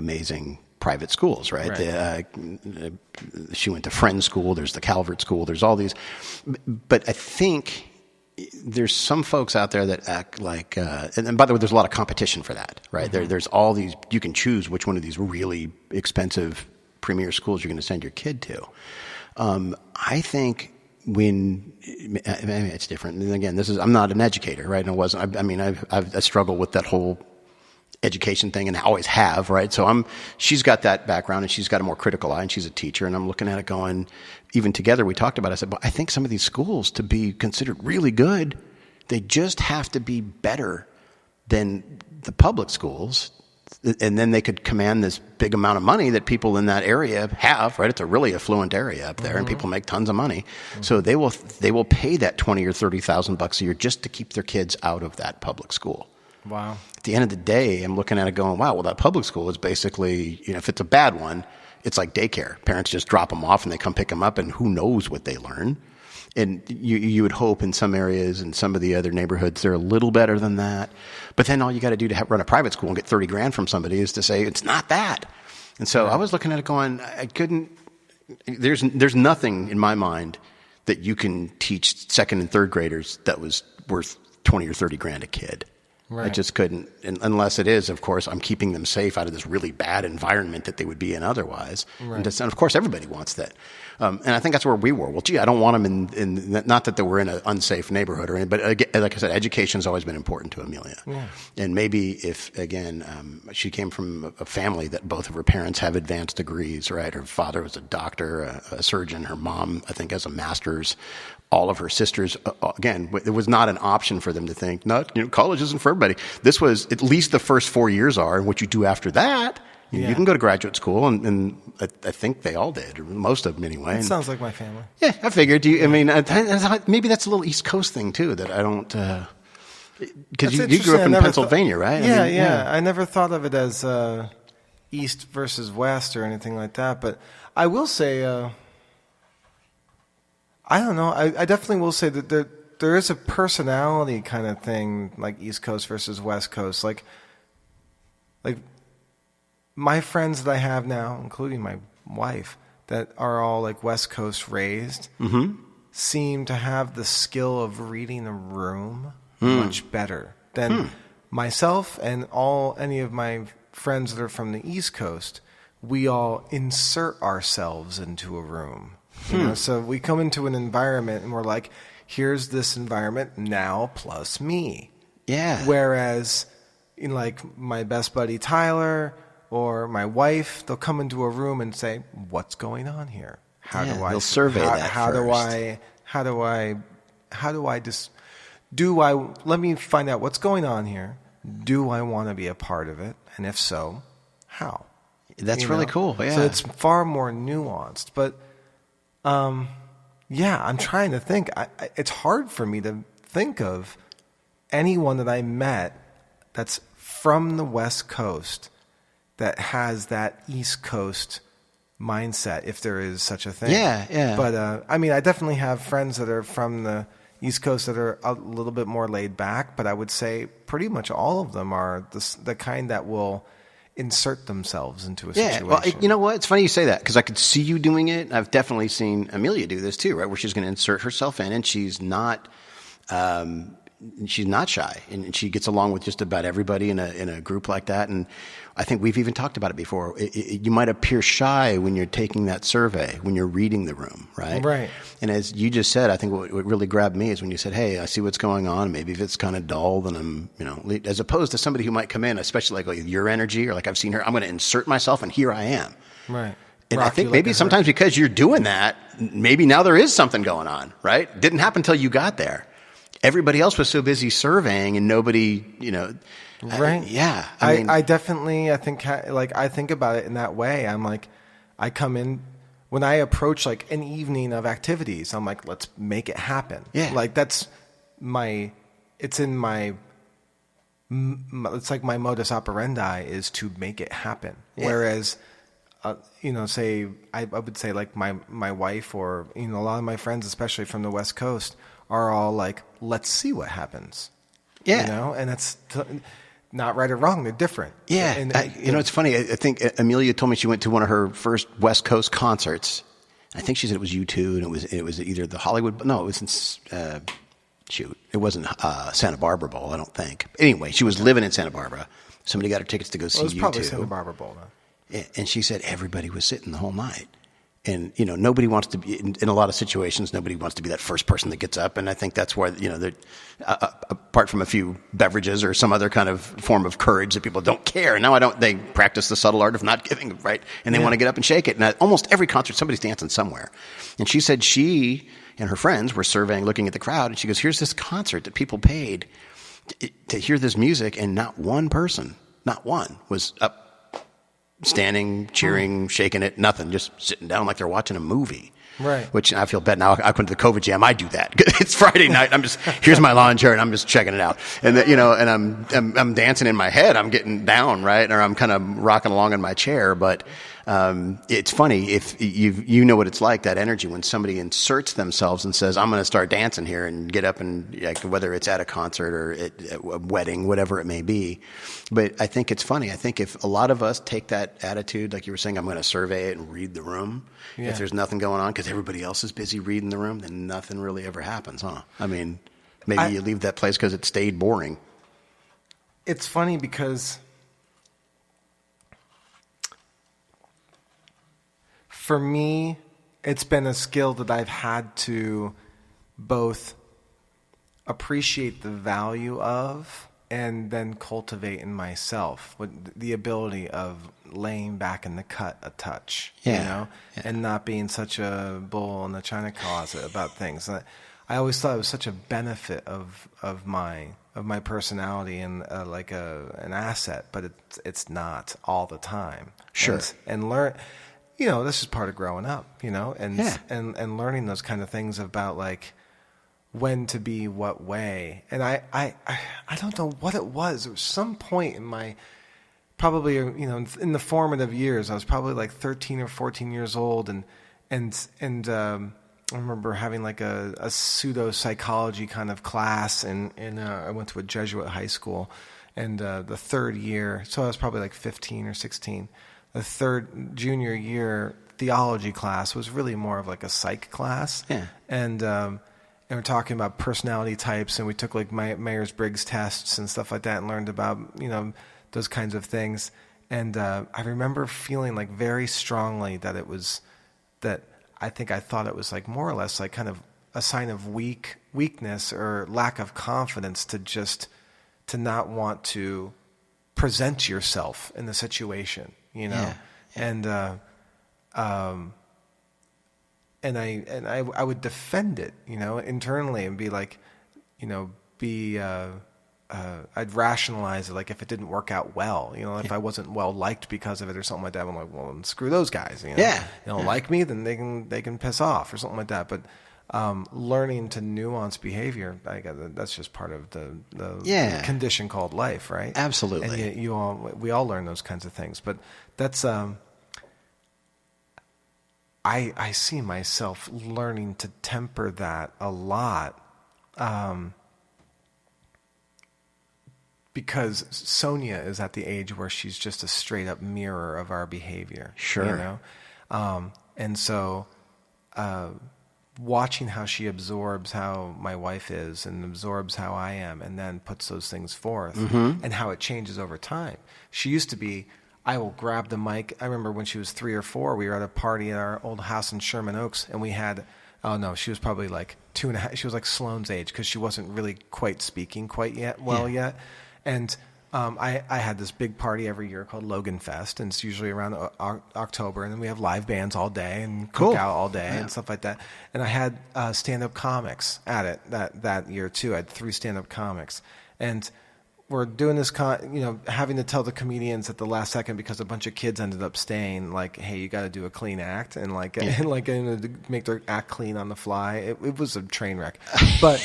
amazing private schools, right? She went to Friends School. There's the Calvert School. There's all these. But I think there's some folks out there that act like, and by the way, there's a lot of competition for that, right? Mm-hmm. There's all these, you can choose which one of these really expensive premier schools you're going to send your kid to. I think it's different. And again, I'm not an educator, right? And I struggle with that whole education thing and I always have, right? So she's got that background and she's got a more critical eye and she's a teacher and I'm looking at it going, even together we talked about it, I said, but I think some of these schools to be considered really good, they just have to be better than the public schools. And then they could command this big amount of money that people in that area have, right? It's a really affluent area up there and people make tons of money. Mm-hmm. So they will pay that $20,000 or $30,000 a year just to keep their kids out of that public school. Wow. At the end of the day, I'm looking at it going, wow, well, that public school is basically, if it's a bad one, it's like daycare. Parents just drop them off and they come pick them up and who knows what they learn. And you would hope in some areas and some of the other neighborhoods, they're a little better than that. But then all you got to do to run a private school and get $30,000 from somebody is to say, it's not that. And so I was looking at it going, there's nothing in my mind that you can teach second and third graders that was worth $20,000 or $30,000 a kid. Right. I just couldn't, unless it is, of course, I'm keeping them safe out of this really bad environment that they would be in otherwise. Right. And of course, everybody wants that. And I think that's where we were. Well, gee, I don't want them in not that they were in an unsafe neighborhood or anything, but like I said, education has always been important to Amelia. Yeah. And maybe if, again, she came from a family that both of her parents have advanced degrees, right? Her father was a doctor, a surgeon. Her mom, I think, has a master's. All of her sisters, again, it was not an option for them to think, no, college isn't for everybody. This was, at least the first 4 years are, and what you do after that, you can go to graduate school, and I think they all did, or most of them anyway. It sounds like my family. Yeah, I figured. Maybe that's a little East Coast thing, too, that I don't, because you grew up in Pennsylvania, right? Yeah. I never thought of it as East versus West or anything like that, but I will say, I don't know. I definitely will say that there is a personality kind of thing, like East Coast versus West Coast. Like my friends that I have now, including my wife, that are all like West Coast raised, seem to have the skill of reading a room much better than myself and any of my friends that are from the East Coast. We all insert ourselves into a room. So we come into an environment and we're like, here's this environment now plus me. Yeah. Whereas like my best buddy Tyler or my wife, they'll come into a room and say, what's going on here? They'll survey that first. Let me find out what's going on here. Do I want to be a part of it? And if so, how? That's really cool. Yeah. So it's far more nuanced, but I'm trying to think. It's hard for me to think of anyone that I met that's from the West Coast that has that East Coast mindset, if there is such a thing. Yeah. But, I definitely have friends that are from the East Coast that are a little bit more laid back, but I would say pretty much all of them are the kind that will insert themselves into a situation. Well, you know what? It's funny you say that because I could see you doing it. I've definitely seen Amelia do this too, right? Where she's going to insert herself in, and she's not shy, and she gets along with just about everybody in a group like that. And I think we've even talked about it before. You might appear shy when you're taking that survey, when you're reading the room, right? Right. And as you just said, I think what really grabbed me is when you said, hey, I see what's going on. Maybe if it's kind of dull, then I'm, as opposed to somebody who might come in, especially like with your energy or like I've seen her, I'm going to insert myself and here I am. Right. And I think maybe sometimes because you're doing that, maybe now there is something going on, right? Didn't happen until you got there. Everybody else was so busy surveying and nobody, Right. I definitely, I think about it in that way. I'm like, I come in, when I approach like an evening of activities, I'm like, let's make it happen. Yeah. Like it's like my modus operandi is to make it happen. Yeah. Whereas, say, I would say like my wife or, a lot of my friends, especially from the West Coast, are all like, let's see what happens. Yeah. And not right or wrong. They're different. Yeah. It's funny. I think Amelia told me she went to one of her first West Coast concerts. I think she said it was U2, and it was either the Hollywood. No, it was in, it wasn't Santa Barbara Bowl, I don't think. Anyway, she was living in Santa Barbara. Somebody got her tickets to go see U2. It was probably Santa Barbara Bowl, though. And she said everybody was sitting the whole night. And, nobody wants to be, in a lot of situations, nobody wants to be that first person that gets up. And I think that's why, apart from a few beverages or some other kind of form of courage that people don't care. And now they practice the subtle art of not giving, right? And they want to get up and shake it. And at almost every concert, somebody's dancing somewhere. And she said she and her friends were surveying, looking at the crowd. And she goes, here's this concert that people paid to hear this music. And not one person, not one, was up, standing, cheering, shaking it, nothing, just sitting down like they're watching a movie. Right. Which I feel bad now. I went to the COVID jam. I do that. It's Friday night. Here's my lawn chair and I'm just checking it out. And and I'm dancing in my head. I'm getting down, right? Or I'm kind of rocking along in my chair. But it's funny if you know what it's like, that energy when somebody inserts themselves and says, I'm going to start dancing here and get up and whether it's at a concert or at a wedding, whatever it may be. But I think it's funny. I think if a lot of us take that attitude, like you were saying, I'm going to survey it and read the room. Yeah. If there's nothing going on because everybody else is busy reading the room, then nothing really ever happens, huh? I mean, maybe you leave that place because it stayed boring. It's funny because for me, it's been a skill that I've had to both appreciate the value of and then cultivate in myself, with the ability of laying back in the cut a touch, and not being such a bull in the china closet about things. I always thought it was such a benefit of my personality and an asset, but it's not all the time. Sure. And learn, this is part of growing up, and learning those kind of things about when to be what way. And I don't know what it was. There was some point in my, probably, in the formative years, I was probably 13 or 14 years old. And I remember having a pseudo psychology kind of class. And I went to a Jesuit high school, and the third year, so I was probably 15 or 16. The third junior year theology class was really more of a psych class. Yeah. And we're talking about personality types, and we took Myers-Briggs tests and stuff like that, and learned about those kinds of things. And I remember feeling very strongly that it was that I thought it was more or less kind of a sign of weakness or lack of confidence to not want to present yourself in the situation, Yeah. And I would defend it, internally, and be I'd rationalize it, if it didn't work out well, if I wasn't well liked because of it or something like that, I'm like, well, screw those guys, They don't like me, then they can piss off or something like that. But learning to nuance behavior, that's just part of the condition called life, right? Absolutely. And we all learn those kinds of things, but that's. I see myself learning to temper that a lot, because Sonia is at the age where she's just a straight up mirror of our behavior. Sure. And so watching how she absorbs how my wife is and absorbs how I am, and then puts those things forth, and how it changes over time. She used to be, I will grab the mic. I remember when she was 3 or 4, we were at a party at our old house in Sherman Oaks, and we had, she was probably 2.5. She was Sloane's age, because she wasn't really quite speaking yet. And I had this big party every year called Logan Fest, and it's usually around October, and then we have live bands all day and cook out all day and stuff like that. And I had stand-up comics at it that year too. I had 3 stand-up comics, and we're doing this, having to tell the comedians at the last second because a bunch of kids ended up staying, hey, you got to do a clean act, and and make their act clean on the fly. It was a train wreck, but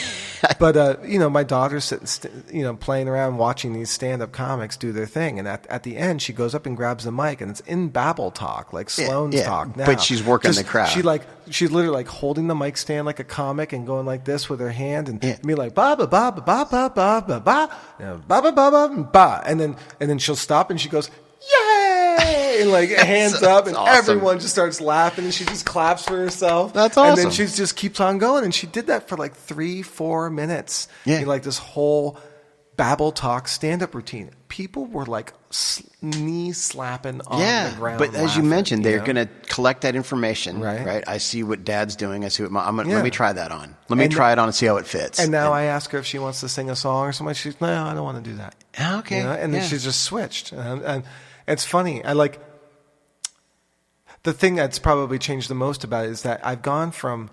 my daughter's playing around watching these stand-up comics do their thing, and at the end she goes up and grabs the mic, and it's in Babble talk, Sloane's talk now. But she's working the crowd. She's literally holding the mic stand like a comic and going like this with her hand and me ba ba ba ba ba ba ba ba ba. ba ba ba ba ba, and then she'll stop and she goes, yay, and like hands up, and awesome. Everyone just starts laughing, and she just claps for herself. That's awesome. And then she just keeps on going, and she did that for like 3-4 minutes. Yeah, in like this whole Babble Talk stand-up routine. People were like knee slapping on the ground. But as you mentioned, they're going to collect that information, right? Right. I see what Dad's doing. I see what let me try that on. Let me try it on and see how it fits. And now I ask her if she wants to sing a song or something. She's no, I don't want to do that. Okay. And then she's just switched. And it's funny. I like the thing that's probably changed the most about it is that I've gone from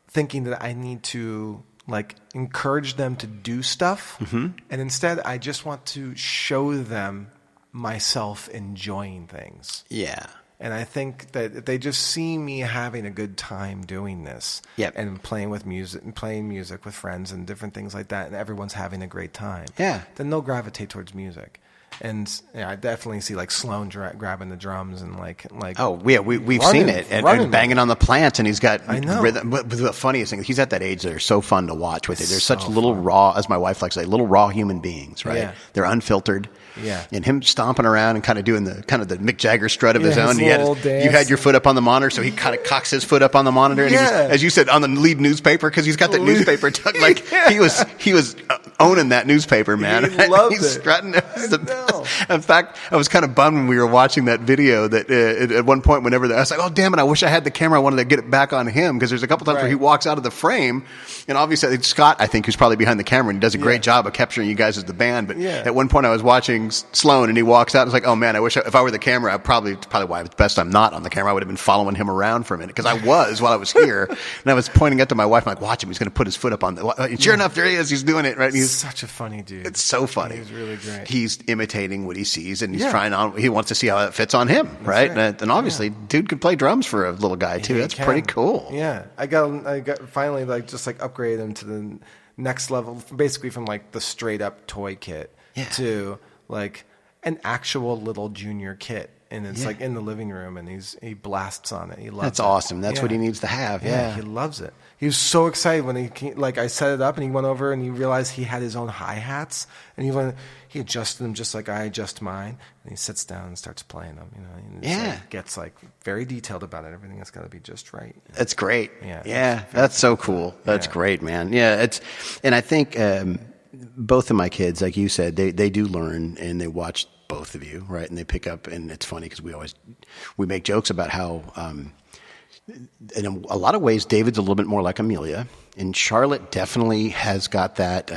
thinking that I need to like encourage them to do stuff, and instead I just want to show them myself enjoying things. Yeah. And I think that if they just see me having a good time doing this, and playing music with friends and different things like that, and everyone's having a great time, then they'll gravitate towards music. And I definitely see like Sloan grabbing the drums and like oh yeah, we've seen it and banging on the plants, and he's got rhythm. But the funniest thing, he's at that age that are so fun to watch with it. They're such little raw, as my wife likes to say, little raw human beings, right? Yeah. They're unfiltered. Yeah. And him stomping around and kind of doing the Mick Jagger strut of his own. You had your foot up on the monitor, so he kind of cocks his foot up on the monitor, and he was, as you said, on the lead newspaper, because he's got that newspaper tucked. Like he was owning that newspaper, man. He loved he's it. strutting. In fact, I was kind of bummed when we were watching that video that at one point, whenever I was like, oh damn it, I wish I had the camera. I wanted to get it back on him, because there's a couple times where he walks out of the frame, and obviously it's Scott, I think, who's probably behind the camera, and he does a great job of capturing you guys as the band. But at one point I was watching Sloan, and he walks out, and I was like, oh man, I wish if I were the camera, I probably why it's best I'm not on the camera. I would have been following him around for a minute, because I was while I was here, and I was pointing out to my wife, I'm like, watch him, he's going to put his foot up on the, and sure enough, there he is, he's doing it, right? And he's such a funny dude. It's so funny. He's really great. He's imitating what he sees, and he's trying on, he wants to see how it fits on him, right? And obviously, dude can play drums for a little guy too. That's pretty cool. Yeah. I got finally just upgraded him to the next level, basically from like the straight up toy kit to like an actual little junior kit, and it's like in the living room, and he blasts on it. He loves it. That's awesome. That's what he needs to have. Yeah, he loves it. He was so excited when I set it up, and he went over and he realized he had his own hi-hats, and he adjusted them just like I adjust mine, and he sits down and starts playing them. And gets very detailed about it. Everything has got to be just right. That's great. Yeah, that's so cool. That's great, man. Yeah, and I think both of my kids, like you said, they do learn, and they watch both of you, right? And they pick up, and it's funny because we make jokes about how, in a lot of ways, David's a little bit more like Amelia, and Charlotte definitely has got that.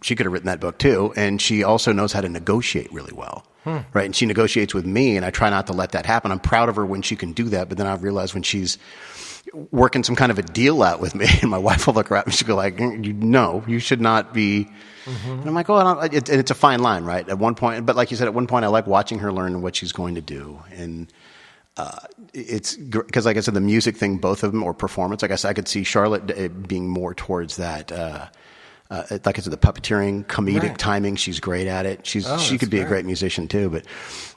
She could have written that book too, and she also knows how to negotiate really well, right? And she negotiates with me, and I try not to let that happen. I'm proud of her when she can do that, but then I realize when she's working some kind of a deal out with me, and my wife will look around and she'll go like, "No, you should not be." And I'm like, "Oh, it's a fine line, right?" At one point, but like you said, at one point, I like watching her learn what she's going to do, and it's because, like I said, the music thing, both of them, or performance. I guess I could see Charlotte being more towards that. Like I said, the puppeteering, comedic timing, she's great at it. She could be a great musician too. But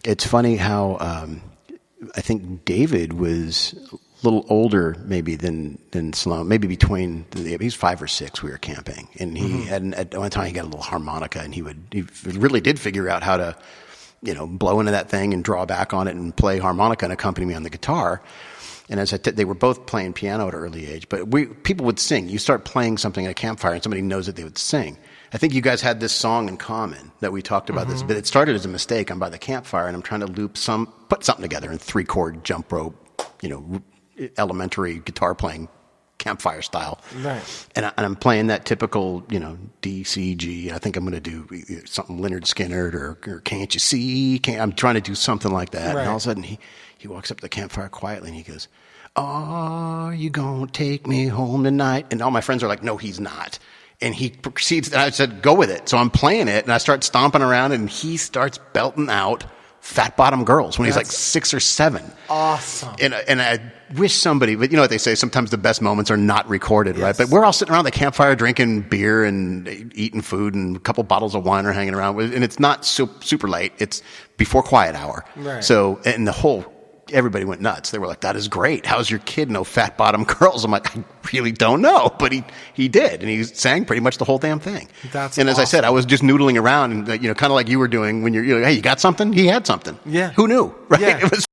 it's funny how I think David was a little older maybe than Sloan, maybe he's 5 or 6. We were camping, and he had at one time he got a little harmonica, and he really did figure out how to blow into that thing and draw back on it and play harmonica and accompany me on the guitar. And as they were both playing piano at an early age, but people would sing. You start playing something at a campfire, and somebody knows that they would sing. I think you guys had this song in common that we talked about this, but it started as a mistake. I'm by the campfire, and I'm trying to put something together in 3-chord jump rope, elementary guitar playing campfire style. Right. And I'm playing that typical, D, C, G. I think I'm going to do something Lynyrd Skynyrd or Can't You See? I'm trying to do something like that. Right. And all of a sudden he walks up to the campfire quietly, and he goes, "Are you going to take me home tonight?" And all my friends are like, "No, he's not." And he proceeds, and I said, "Go with it." So I'm playing it, and I start stomping around, and he starts belting out Fat Bottom Girls when he's like 6 or 7. Awesome. And I wish somebody, but you know what they say, sometimes the best moments are not recorded, right? But we're all sitting around the campfire drinking beer and eating food, and a couple bottles of wine are hanging around. And it's not super late. It's before quiet hour. Right. So, and the whole everybody went nuts. They were like, that is great. How's your kid no fat bottom curls? I'm like, I really don't know. But he did. And he sang pretty much the whole damn thing. That's and as awesome. I said, I was just noodling around and, kind of like you were doing when you're like, hey, you got something? He had something. Yeah. Who knew? Right? Yeah. It was